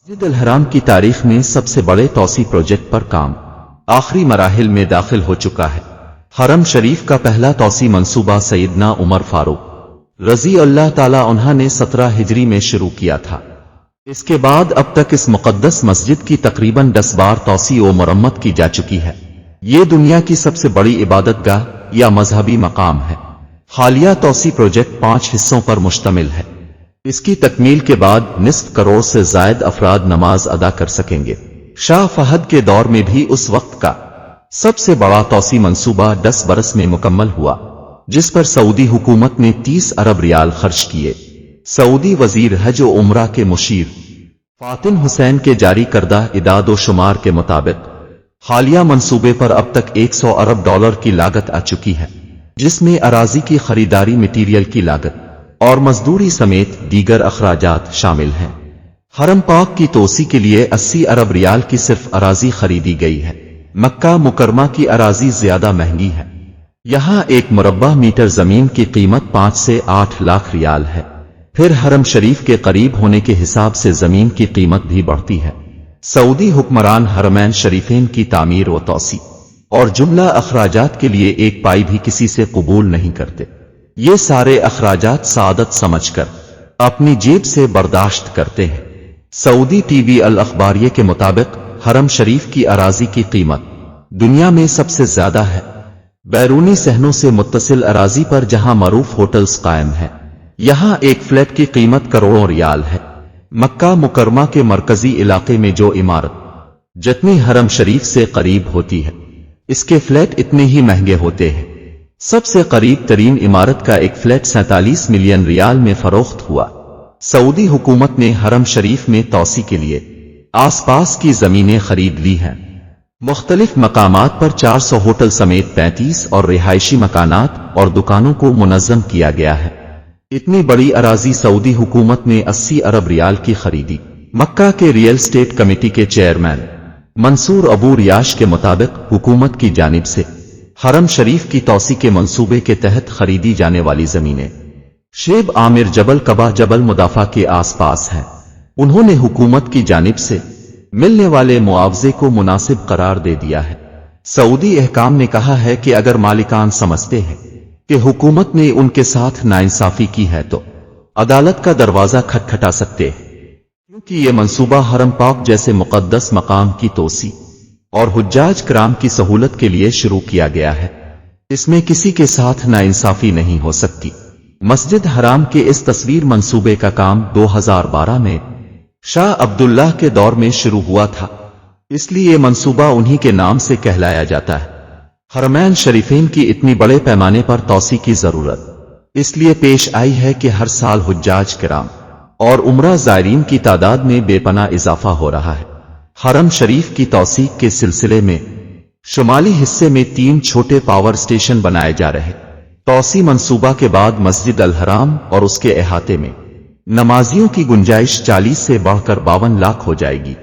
مسجد الحرام کی تاریخ میں سب سے بڑے توسیع پروجیکٹ پر کام آخری مراحل میں داخل ہو چکا ہے۔ حرم شریف کا پہلا توسیع منصوبہ سیدنا عمر فاروق رضی اللہ تعالی عنہ نے 17 ہجری میں شروع کیا تھا۔ اس کے بعد اب تک اس مقدس مسجد کی تقریباً 10 بار توسیع و مرمت کی جا چکی ہے۔ یہ دنیا کی سب سے بڑی عبادت گاہ یا مذہبی مقام ہے۔ حالیہ توسیع پروجیکٹ 5 حصوں پر مشتمل ہے۔ اس کی تکمیل کے بعد نصف کروڑ سے زائد افراد نماز ادا کر سکیں گے۔ شاہ فہد کے دور میں بھی اس وقت کا سب سے بڑا توسیع منصوبہ 10 برس میں مکمل ہوا، جس پر سعودی حکومت نے 30 ارب ریال خرچ کیے۔ سعودی وزیر حج و عمرہ کے مشیر فاتن حسین کے جاری کردہ اعداد و شمار کے مطابق حالیہ منصوبے پر اب تک 100 ارب ڈالر کی لاگت آ چکی ہے، جس میں اراضی کی خریداری، مٹیریل کی لاگت اور مزدوری سمیت دیگر اخراجات شامل ہیں۔ حرم پاک کی توسیع کے لیے 80 ارب ریال کی صرف اراضی خریدی گئی ہے۔ مکہ مکرمہ کی اراضی زیادہ مہنگی ہے۔ یہاں 1 مربع میٹر زمین کی قیمت 5 سے 8 لاکھ ریال ہے۔ پھر حرم شریف کے قریب ہونے کے حساب سے زمین کی قیمت بھی بڑھتی ہے۔ سعودی حکمران حرمین شریفین کی تعمیر و توسیع اور جملہ اخراجات کے لیے ایک پائی بھی کسی سے قبول نہیں کرتے۔ یہ سارے اخراجات سعادت سمجھ کر اپنی جیب سے برداشت کرتے ہیں۔ سعودی ٹی وی الاخباریہ کے مطابق حرم شریف کی اراضی کی قیمت دنیا میں سب سے زیادہ ہے۔ بیرونی صحنوں سے متصل اراضی پر جہاں معروف ہوٹلز قائم ہیں، یہاں ایک فلیٹ کی قیمت کروڑوں ریال ہے۔ مکہ مکرمہ کے مرکزی علاقے میں جو عمارت جتنی حرم شریف سے قریب ہوتی ہے، اس کے فلیٹ اتنے ہی مہنگے ہوتے ہیں۔ سب سے قریب ترین عمارت کا ایک فلیٹ 47 ملین ریال میں فروخت ہوا۔ سعودی حکومت نے حرم شریف میں توسیع کے لیے آس پاس کی زمینیں خرید لی ہیں۔ مختلف مقامات پر 400 ہوٹل سمیت 35 اور رہائشی مکانات اور دکانوں کو منظم کیا گیا ہے۔ اتنی بڑی اراضی سعودی حکومت نے 80 ارب ریال کی خریدی۔ مکہ کے ریئل اسٹیٹ کمیٹی کے چیئرمین منصور ابو ریاش کے مطابق حکومت کی جانب سے حرم شریف کی توسیع کے منصوبے کے تحت خریدی جانے والی زمینیں شیب عامر جبل قبا جبل مدافع کے آس پاس ہیں۔ انہوں نے حکومت کی جانب سے ملنے والے معاوضے کو مناسب قرار دے دیا ہے۔ سعودی حکام نے کہا ہے کہ اگر مالکان سمجھتے ہیں کہ حکومت نے ان کے ساتھ ناانصافی کی ہے تو عدالت کا دروازہ کھٹکھٹا سکتے ہیں، کیونکہ یہ منصوبہ حرم پاک جیسے مقدس مقام کی توسیع اور حجاج کرام کی سہولت کے لیے شروع کیا گیا ہے۔ اس میں کسی کے ساتھ ناانصافی نہیں ہو سکتی۔ مسجد حرام کے اس تصویر منصوبے کا کام 2012 میں شاہ عبداللہ کے دور میں شروع ہوا تھا، اس لیے یہ منصوبہ انہی کے نام سے کہلایا جاتا ہے۔ حرمین شریفین کی اتنی بڑے پیمانے پر توسیع کی ضرورت اس لیے پیش آئی ہے کہ ہر سال حجاج کرام اور عمرہ زائرین کی تعداد میں بے پناہ اضافہ ہو رہا ہے۔ حرم شریف کی توسیع کے سلسلے میں شمالی حصے میں 3 چھوٹے پاور اسٹیشن بنائے جا رہے۔ توسیع منصوبہ کے بعد مسجد الحرام اور اس کے احاطے میں نمازیوں کی گنجائش 40 سے بڑھ کر 52 لاکھ ہو جائے گی،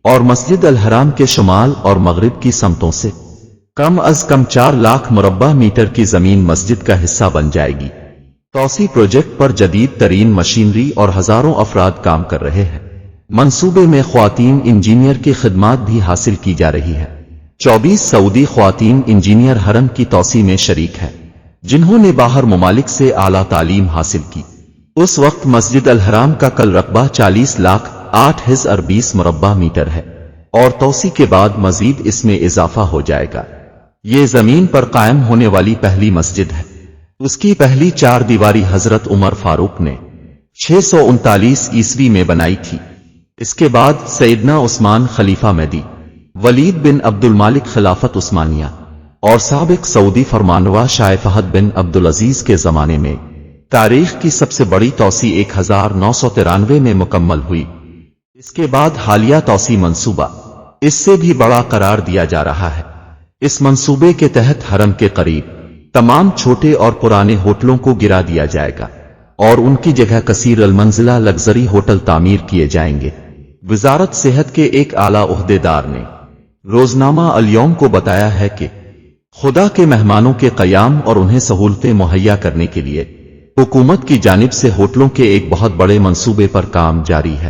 اور مسجد الحرام کے شمال اور مغرب کی سمتوں سے کم از کم 4 لاکھ مربع میٹر کی زمین مسجد کا حصہ بن جائے گی۔ توسیع پروجیکٹ پر جدید ترین مشینری اور ہزاروں افراد کام کر رہے ہیں۔ منصوبے میں خواتین انجینئر کی خدمات بھی حاصل کی جا رہی ہے۔ 24 سعودی خواتین انجینئر حرم کی توسیع میں شریک ہیں، جنہوں نے باہر ممالک سے اعلیٰ تعلیم حاصل کی۔ اس وقت مسجد الحرام کا کل رقبہ 40 لاکھ 8,020 مربع میٹر ہے، اور توسیع کے بعد مزید اس میں اضافہ ہو جائے گا۔ یہ زمین پر قائم ہونے والی پہلی مسجد ہے۔ اس کی پہلی 4 دیواری حضرت عمر فاروق نے 639 عیسوی میں بنائی تھی۔ اس کے بعد سیدنا عثمان خلیفہ مہدی، ولید بن عبد المالک خلافت عثمانیہ اور سابق سعودی فرمانروا شاہ فہد بن عبدالعزیز کے زمانے میں تاریخ کی سب سے بڑی توسیع 1993 میں مکمل ہوئی۔ اس کے بعد حالیہ توسیع منصوبہ اس سے بھی بڑا قرار دیا جا رہا ہے۔ اس منصوبے کے تحت حرم کے قریب تمام چھوٹے اور پرانے ہوٹلوں کو گرا دیا جائے گا اور ان کی جگہ کثیر المنزلہ لگژری ہوٹل تعمیر کیے جائیں گے۔ وزارت صحت کے ایک اعلیٰ عہدیدار نے روزنامہ الیوم کو بتایا ہے کہ خدا کے مہمانوں کے قیام اور انہیں سہولتیں مہیا کرنے کے لیے حکومت کی جانب سے ہوٹلوں کے ایک بہت بڑے منصوبے پر کام جاری ہے۔